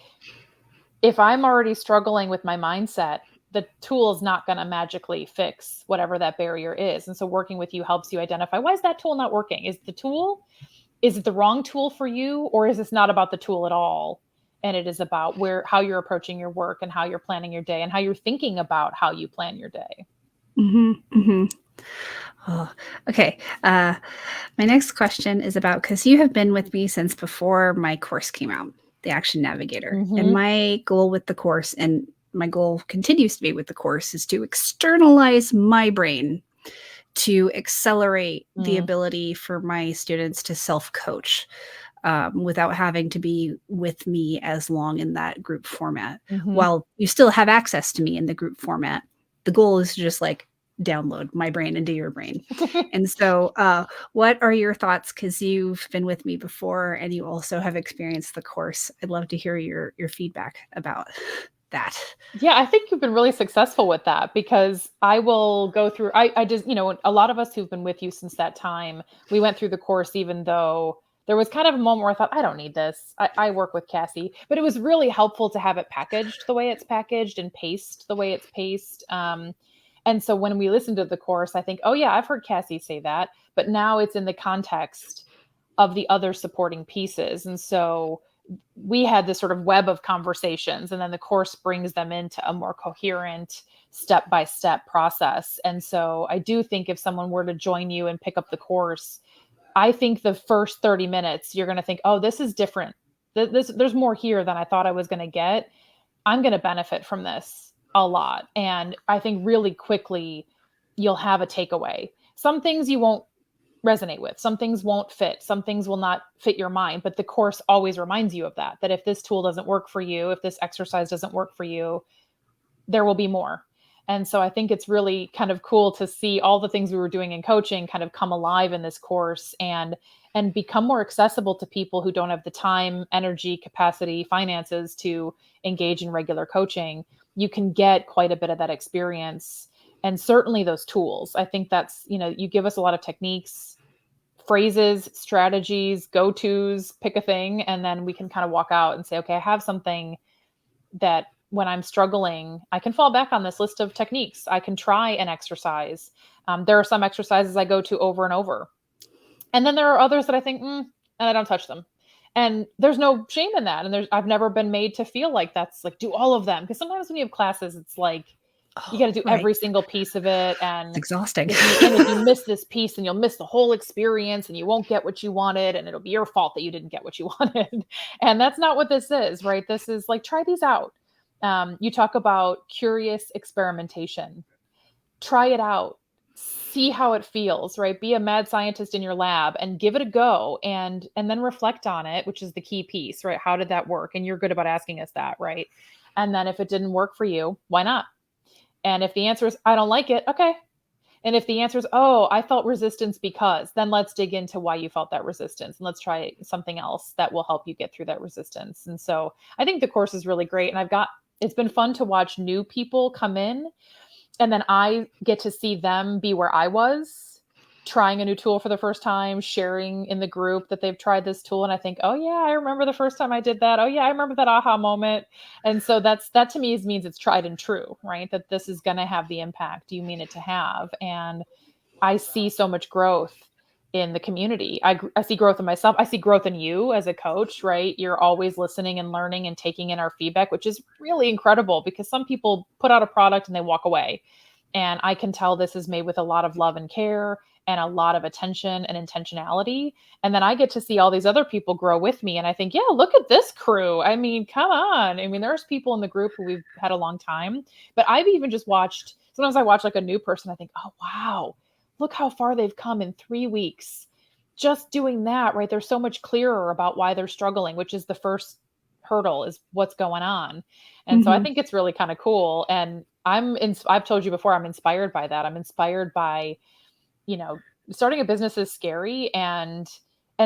if I'm already struggling with my mindset, the tool is not going to magically fix whatever that barrier is. And so working with you helps you identify, why is that tool not working? Is it the wrong tool for you? Or is this not about the tool at all? And it is about how you're approaching your work, and how you're planning your day, and how you're thinking about how you plan your day. Oh, okay. My next question is about, because you have been with me since before my course came out, the Action Navigator. And my goal with the course, and my goal continues to be with the course, is to externalize my brain to accelerate the ability for my students to self-coach. Without having to be with me as long in that group format. While you still have access to me in the group format, the goal is to just like download my brain into your brain. And so what are your thoughts? Because you've been with me before, and you also have experienced the course. I'd love to hear your feedback about that. Yeah, I think you've been really successful with that, because I will go through, I just, a lot of us who've been with you since that time, we went through the course, even though there was kind of a moment where I thought, I don't need this. I work with Cassie, but it was really helpful to have it packaged the way it's packaged and paced the way it's paced. And so when we listen to the course, I think, oh yeah, I've heard Cassie say that, but now it's in the context of the other supporting pieces. And so we had this sort of web of conversations, and then the course brings them into a more coherent step-by-step process. And so I do think if someone were to join you and pick up the course, I think the first 30 minutes, you're going to think, oh, this is different. There's more here than I thought I was going to get. I'm going to benefit from this a lot. And I think really quickly you'll have a takeaway. Some things you won't resonate with, some things won't fit, some things will not fit your mind, but the course always reminds you of that if this tool doesn't work for you, if this exercise doesn't work for you, there will be more. And so I think it's really kind of cool to see all the things we were doing in coaching kind of come alive in this course and become more accessible to people who don't have the time, energy, capacity, finances to engage in regular coaching. You can get quite a bit of that experience, and certainly those tools. I think that's, you give us a lot of techniques, phrases, strategies, go-tos, pick a thing, and then we can kind of walk out and say, okay, I have something that when I'm struggling, I can fall back on this list of techniques. I can try an exercise. There are some exercises I go to over and over. And then there are others that I think, and I don't touch them. And there's no shame in that. And I've never been made to feel like that's like, do all of them. Because sometimes when you have classes, it's like, you got to do every single piece of it. And it's exhausting. if you miss this piece, then you'll miss the whole experience and you won't get what you wanted. And it'll be your fault that you didn't get what you wanted. And that's not what this is, right? This is like, try these out. You talk about curious experimentation. Try it out. See how it feels, right? Be a mad scientist in your lab and give it a go and then reflect on it, which is the key piece, right? How did that work? And you're good about asking us that, right? And then if it didn't work for you, why not? And if the answer is, I don't like it, okay. And if the answer is, oh, I felt resistance because, then let's dig into why you felt that resistance. And let's try something else that will help you get through that resistance. And so I think the course is really great. And it's been fun to watch new people come in. And then I get to see them be where I was, trying a new tool for the first time, sharing in the group that they've tried this tool. And I think, oh yeah, I remember the first time I did that. Oh yeah, I remember that aha moment. And so that to me means it's tried and true, right? That this is going to have the impact you mean it to have. And I see so much growth in the community. I see growth in myself. I see growth in you as a coach, right? You're always listening and learning and taking in our feedback, which is really incredible because some people put out a product and they walk away. And I can tell this is made with a lot of love and care and a lot of attention and intentionality. And then I get to see all these other people grow with me. And I think, yeah, look at this crew. I mean, come on. I mean, there's people in the group who we've had a long time, but I've even just watched, sometimes I watch like a new person. I think, oh, wow, look how far they've come in 3 weeks. Just doing that, right? They're so much clearer about why they're struggling, which is the first hurdle is what's going on. And so I think it's really kind of cool. And I've told you before, I'm inspired by that. I'm inspired by, starting a business is scary and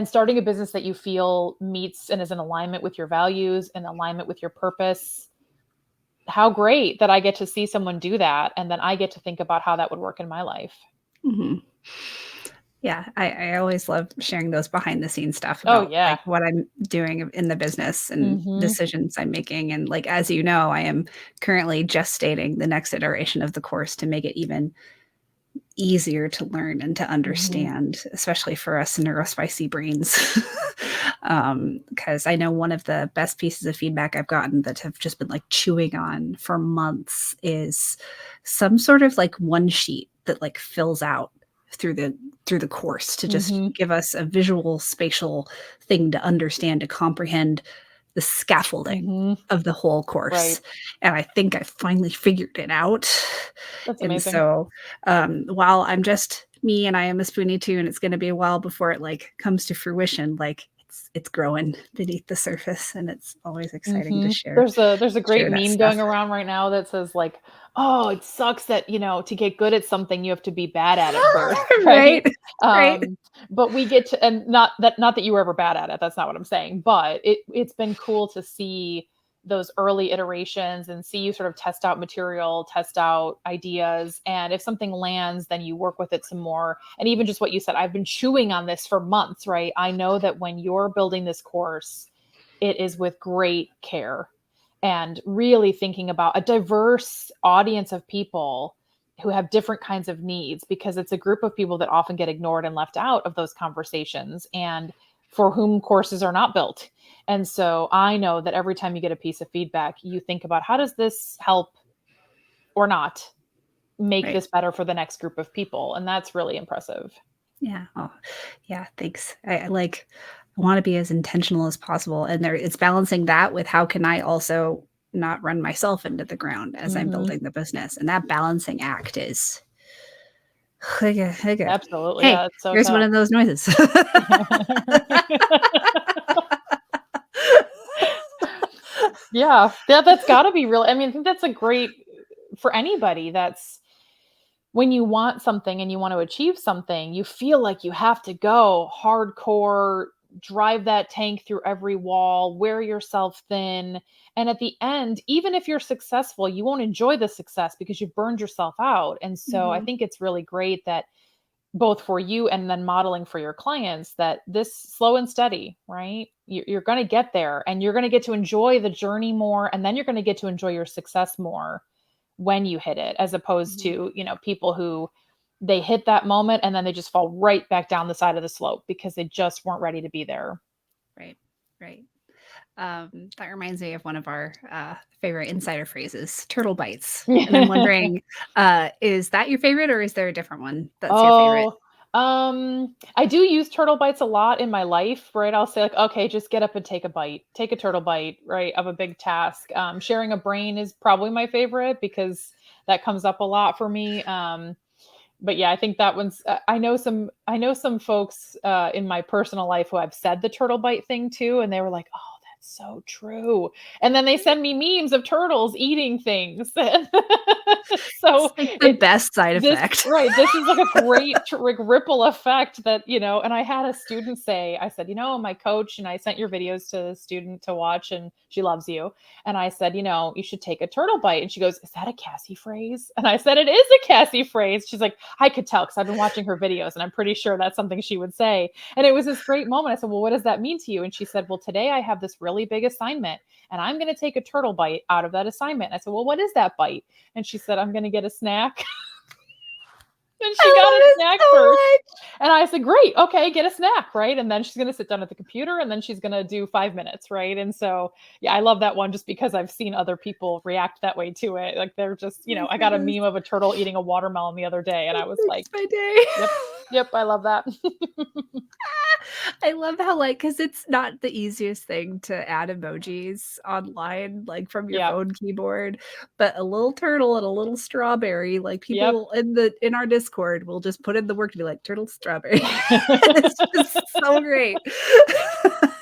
starting a business that you feel meets and is in alignment with your values and alignment with your purpose. How great that I get to see someone do that. And then I get to think about how that would work in my life. Mm-hmm. Yeah, I always love sharing those behind the scenes stuff about like what I'm doing in the business and decisions I'm making. And like, as you know, I am currently gestating the next iteration of the course to make it even easier to learn and to understand, especially for us neurospicy brains. Because I know one of the best pieces of feedback I've gotten that have just been like chewing on for months is some sort of like one sheet that like fills out through the course to just give us a visual spatial thing to understand, to comprehend the scaffolding of the whole course. Right. And I think I finally figured it out. That's and amazing. So while I'm just me and I am a spoonie too, and it's going to be a while before it like comes to fruition, like it's growing beneath the surface, and it's always exciting to share. There's a great meme going around right now that says like, oh, it sucks that, to get good at something, you have to be bad at it first. Right. Right. But we get to, and not that you were ever bad at it. That's not what I'm saying, but it's been cool to see those early iterations and see you sort of test out material, test out ideas. And if something lands, then you work with it some more. And even just what you said, I've been chewing on this for months, right? I know that when you're building this course, it is with great care and really thinking about a diverse audience of people who have different kinds of needs, because it's a group of people that often get ignored and left out of those conversations and for whom courses are not built. And so I know that every time you get a piece of feedback, you think about how does this help or not make Right. this better for the next group of people? And that's really impressive. Yeah. Oh, yeah. Thanks. I like. I want to be as intentional as possible, and it's balancing that with how can I also not run myself into the ground as I'm Mm-hmm. building the business, and that balancing act is. Okay, okay. Absolutely. Hey, Yeah, it's so here's one tough. of those noises. Yeah, that's got to be real. I mean, I think that's a great for anybody. That's when you want something and you want to achieve something, you feel like you have to go hardcore, drive that tank through every wall, wear yourself thin. And at the end, even if you're successful, you won't enjoy the success because you've burned yourself out. And so I Mhm. think it's really great that both for you and then modeling for your clients that this slow and steady, right? You're going to get there and you're going to get to enjoy the journey more. And then you're going to get to enjoy your success more when you hit it, as opposed Mhm. to, people who they hit that moment and then they just fall right back down the side of the slope because they just weren't ready to be there. Right, right. That reminds me of one of our favorite insider phrases, turtle bites. And I'm wondering, is that your favorite or is there a different one that's your favorite? Oh, I do use turtle bites a lot in my life, right? I'll say like, okay, just get up and take a bite, take a turtle bite, right, of a big task. Sharing a brain is probably my favorite because that comes up a lot for me. But yeah, I think that one's. I know some folks in my personal life who I've said the turtle bite thing to, and they were like, "Oh, that's so true." And then they send me memes of turtles eating things. It's So like the it best side this effect. right, this is like a great like ripple effect that, and I had a student say, I said, my coach and I sent your videos to the student to watch and she loves you. And I said, you should take a turtle bite. And she goes, is that a Cassie phrase? And I said, it is a Cassie phrase. She's like, I could tell because I've been watching her videos and I'm pretty sure that's something she would say. And it was this great moment. I said, well, what does that mean to you? And she said, well, today I have this really big assignment and I'm going to take a turtle bite out of that assignment. I said, well, what is that bite? And she said, I'm going to get a snack. And she I got love a it snack so first. much. And I said, great, okay, get a snack, right? And then she's going to sit down at the computer and then she's going to do 5 minutes, right? And so, yeah, I love that one just because I've seen other people react that way to it. Like they're just, Oh my I got a goodness. meme of a turtle eating a watermelon the other day and I It was like, makes my day. yep, yep, I love that. I love how, like, because it's not the easiest thing to add emojis online, like, from your Yep, phone keyboard, but a little turtle and a little strawberry, like, yep. people in our Discord will just put in the work to be like, "Turtle, strawberry." It's just so great.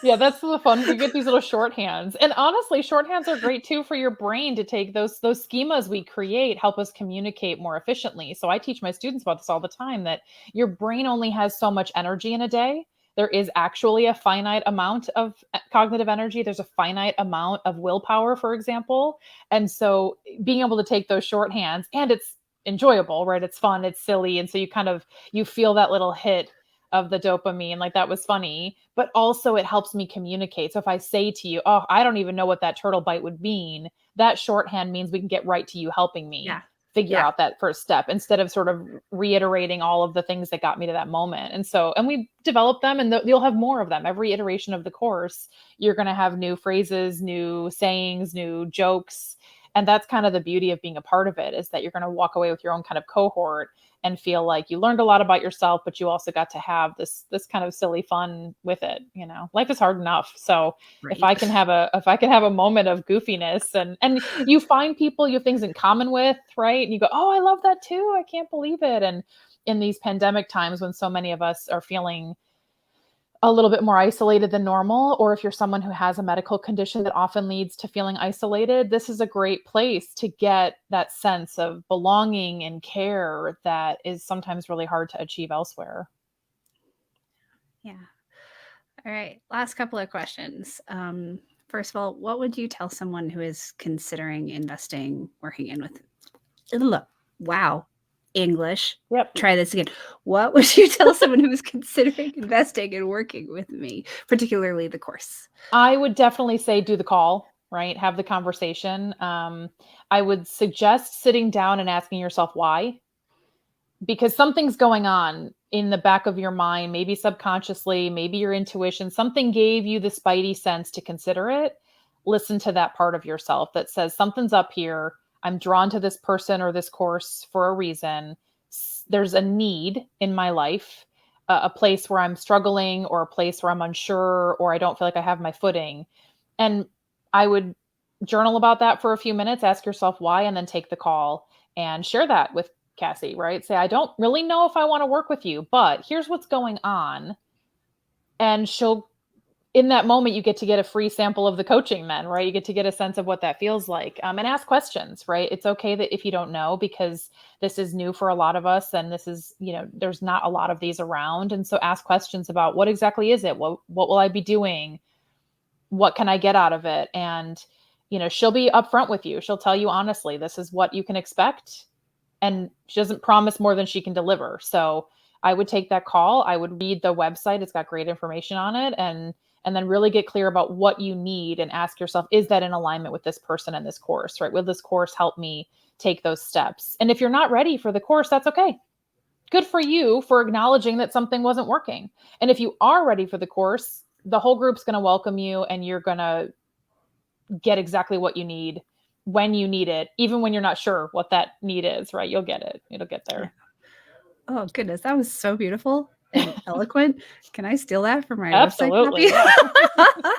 Yeah, that's the fun. You get these little shorthands. And honestly, shorthands are great too for your brain to take those schemas we create help us communicate more efficiently. So I teach my students about this all the time that your brain only has so much energy in a day. There is actually a finite amount of cognitive energy. There's a finite amount of willpower, for example. And so being able to take those shorthands and it's enjoyable, right? It's fun, it's silly. And so you feel that little hit of the dopamine, like that was funny, but also it helps me communicate. So if I say to you, oh, I don't even know what that turtle bite would mean, that shorthand means we can get right to you helping me Yeah. figure Yeah. out that first step instead of sort of reiterating all of the things that got me to that moment. And we develop them and you'll have more of them. Every iteration of the course, you're going to have new phrases, new sayings, new jokes. And that's kind of the beauty of being a part of it is that you're going to walk away with your own kind of cohort and feel like you learned a lot about yourself, but you also got to have this kind of silly fun with it. Life is hard enough. So if Right. I can have a moment of goofiness and you find people you have things in common with, right? And you go, oh, I love that too. I can't believe it. And in these pandemic times when so many of us are feeling a little bit more isolated than normal, or if you're someone who has a medical condition that often leads to feeling isolated, this is a great place to get that sense of belonging and care that is sometimes really hard to achieve elsewhere. Yeah. All right. Last couple of questions. First of all, what would you tell someone who is considering investing, working in with? Wow, English. Yep. Try this again. What would you tell someone who is considering investing and working with me, particularly the course? I would definitely say do the call, right? Have the conversation. I would suggest sitting down and asking yourself why, because something's going on in the back of your mind, maybe subconsciously, maybe your intuition, something gave you the spidey sense to consider it. Listen to that part of yourself that says something's up here. I'm drawn to this person or this course for a reason. There's a need in my life, a place where I'm struggling or a place where I'm unsure or I don't feel like I have my footing. And I would journal about that for a few minutes, ask yourself why, and then take the call and share that with Cassie, right? Say, I don't really know if I want to work with you, but here's what's going on. And she'll, in that moment, you get to get a free sample of the coaching then, right? You get to get a sense of what that feels like, and ask questions, right? It's okay that if you don't know, because this is new for a lot of us. And this is, there's not a lot of these around. And so ask questions about what exactly is it? What will I be doing? What can I get out of it? And, she'll be upfront with you. She'll tell you honestly, this is what you can expect. And she doesn't promise more than she can deliver. So I would take that call. I would read the website. It's got great information on it. And then really get clear about what you need and ask yourself, is that in alignment with this person and this course, right? Will this course help me take those steps? And if you're not ready for the course, that's okay. Good for you for acknowledging that something wasn't working. And if you are ready for the course, the whole group's going to welcome you and you're going to get exactly what you need when you need it, even when you're not sure what that need is, right? You'll get it. It'll get there. Oh, goodness. That was so beautiful and eloquent. Can I steal that for my Absolutely, website copy? yeah.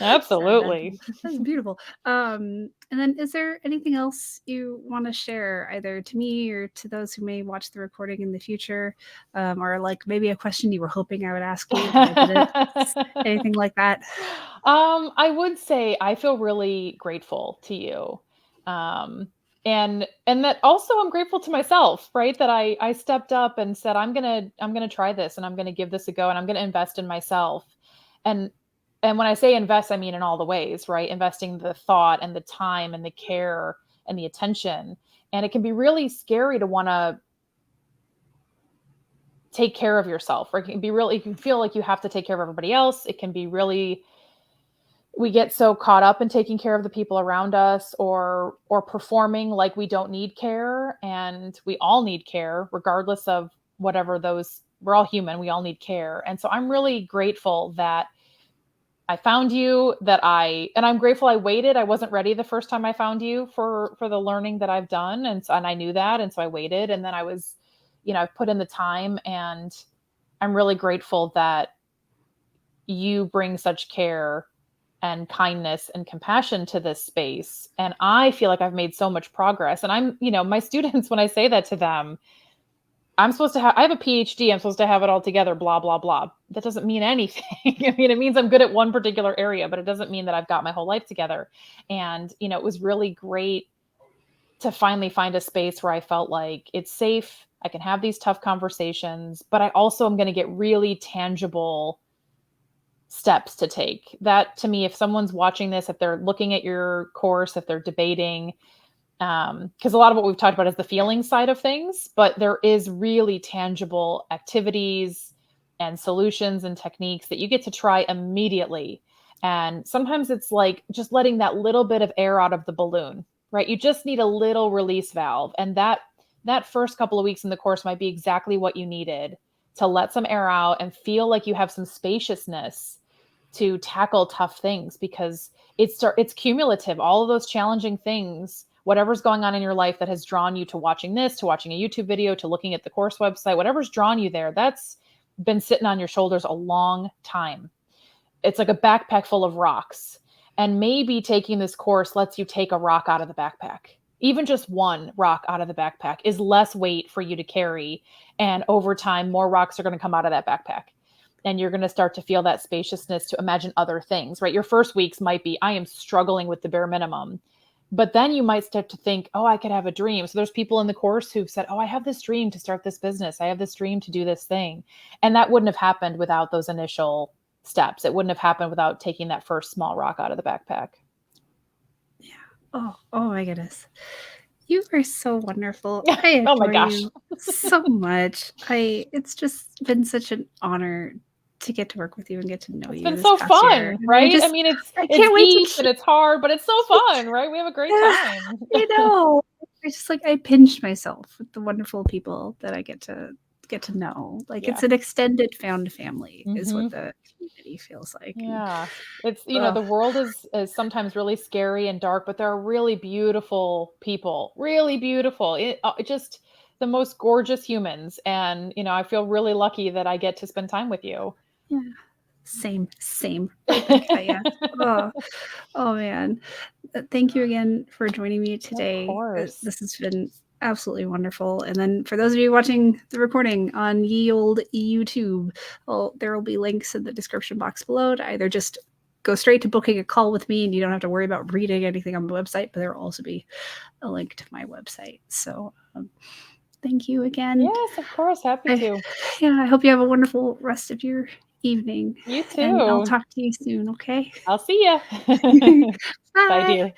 Absolutely. That's beautiful. And then is there anything else you want to share either to me or to those who may watch the recording in the future? Or like maybe a question you were hoping I would ask you, but I didn't. Anything like that? I would say I feel really grateful to you. And that also I'm grateful to myself, right? That I stepped up and said, I'm going to try this and I'm going to give this a go and I'm going to invest in myself. And when I say invest, I mean in all the ways, right? Investing the thought and the time and the care and the attention. And it can be really scary to want to take care of yourself, right? You can feel like you have to take care of everybody else. It can be really, we get so caught up in taking care of the people around us or performing like we don't need care. And we all need care, regardless of whatever those, we're all human. We all need care. And so I'm really grateful that I found you, and I'm grateful I waited. I wasn't ready the first time I found you for the learning that I've done. And I knew that. And so I waited, and then I was, I put in the time, and I'm really grateful that you bring such care and kindness and compassion to this space. And I feel like I've made so much progress. And I'm, my students, when I say that to them, I have a PhD, I'm supposed to have it all together, blah, blah, blah. That doesn't mean anything. I mean, it means I'm good at one particular area, but it doesn't mean that I've got my whole life together. And, it was really great to finally find a space where I felt like it's safe. I can have these tough conversations, but I also am going to get really tangible steps to take. That, to me, if someone's watching this, if they're looking at your course, if they're debating, because a lot of what we've talked about is the feeling side of things, but there is really tangible activities and solutions and techniques that you get to try immediately. And sometimes it's like just letting that little bit of air out of the balloon, right? You just need a little release valve. And that first couple of weeks in the course might be exactly what you needed to let some air out and feel like you have some spaciousness to tackle tough things, because it's cumulative. All of those challenging things, whatever's going on in your life that has drawn you to watching this, to watching a YouTube video, to looking at the course website, whatever's drawn you there, that's been sitting on your shoulders a long time. It's like a backpack full of rocks. And maybe taking this course lets you take a rock out of the backpack. Even just one rock out of the backpack is less weight for you to carry. And over time, more rocks are going to come out of that backpack. And you're going to start to feel that spaciousness to imagine other things, right? Your first weeks might be, I am struggling with the bare minimum. But then you might start to think, oh, I could have a dream. So there's people in the course who've said, oh, I have this dream to start this business. I have this dream to do this thing. And that wouldn't have happened without those initial steps. It wouldn't have happened without taking that first small rock out of the backpack. Yeah. Oh my goodness. You are so wonderful. I Oh my adore gosh. you so much. It's just been such an honor to get to work with you and get to know It's you been this so past year. fun, And right? I mean, I it's can't wait to deep and it's hard, but it's so fun, right? We have a great yeah, time. I know. I just I pinched myself with the wonderful people that I get to know. Like Yeah. it's an extended found family is what Mhm. the community feels like. And Yeah. It's, oh, the world is sometimes really scary and dark, but there are really beautiful people, really beautiful. It just the most gorgeous humans. And, I feel really lucky that I get to spend time with you. yeah. Same. Right back at ya. Oh, oh man. Thank you again for joining me Of today. course. This has been absolutely wonderful. And then for those of you watching the recording on ye old YouTube, well, there will be links in the description box below to either just go straight to booking a call with me and you don't have to worry about reading anything on the website, but there will also be a link to my website. So thank you again. Yes, of course. Happy to. I hope you have a wonderful rest of your evening. You And I'll too. talk to you soon, okay? I'll see ya. Bye, Bye. dear.